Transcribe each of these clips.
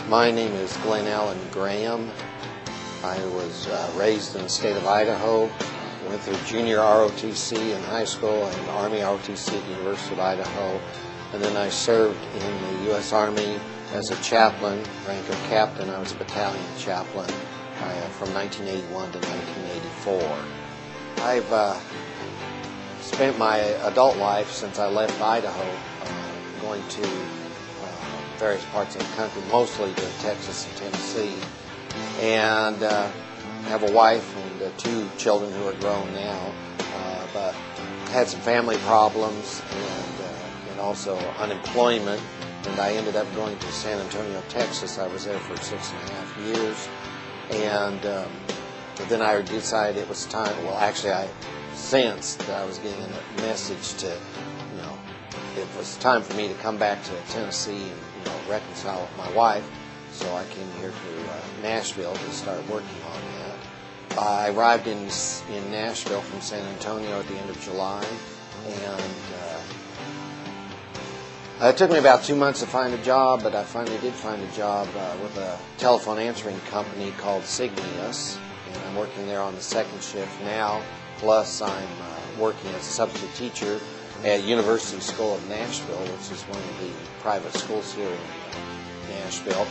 My name is Glenn Allen Graham. I was raised in the state of Idaho, went through junior ROTC in high school and Army ROTC at University of Idaho, and then I served in the U.S. Army as a chaplain, rank of captain. I was a battalion chaplain from 1981 to 1984. I've spent my adult life since I left Idaho going to various parts of the country, mostly to Texas and Tennessee, and have a wife and two children who are grown now, but had some family problems and also unemployment, and I ended up going to San Antonio, Texas. I was there for 6.5 years, and then I decided it was time. Well, actually, I sensed that I was getting a message to, it was time for me to come back to Tennessee and reconcile with my wife. So I came here to Nashville to start working on that. I arrived in Nashville from San Antonio at the end of July, and it took me about 2 months to find a job, but I finally did find a job with a telephone answering company called Signius, and I'm working there on the second shift now, plus I'm working as a substitute teacher at University School of Nashville, which is one of the private schools here in Nashville.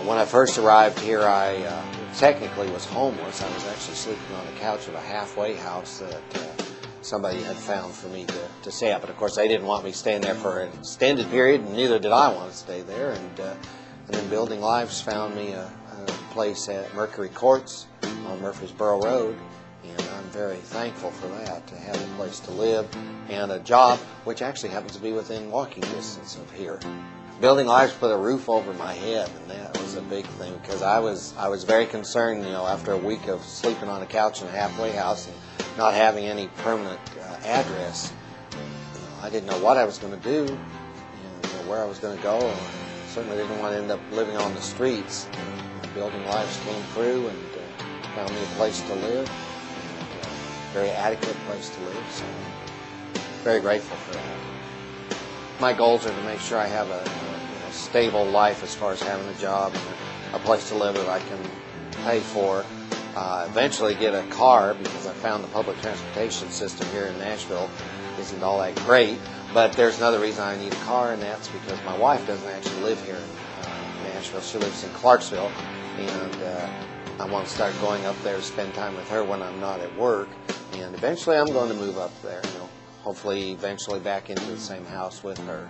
When I first arrived here, I technically was homeless. I was actually sleeping on the couch of a halfway house that somebody had found for me to stay at. But of course, they didn't want me staying there for an extended period, and neither did I want to stay there. And then Building Lives found me a place at Mercury Courts on Murfreesboro Road. And I'm very thankful for that, to have a place to live and a job which actually happens to be within walking distance of here. Building Lives put a roof over my head, and that was a big thing, because I was very concerned, after a week of sleeping on a couch in a halfway house and not having any permanent address. I didn't know what I was going to do, and where I was going to go. And certainly didn't want to end up living on the streets. Building Lives came through and found me a place to live. Very adequate place to live, so I'm very grateful for that. My goals are to make sure I have a stable life as far as having a job and a place to live that I can pay for. Eventually get a car, because I found the public transportation system here in Nashville isn't all that great. But there's another reason I need a car, and that's because my wife doesn't actually live here in Nashville. She lives in Clarksville, and I want to start going up there to spend time with her when I'm not at work. And eventually I'm going to move up there, hopefully eventually back into the same house with her.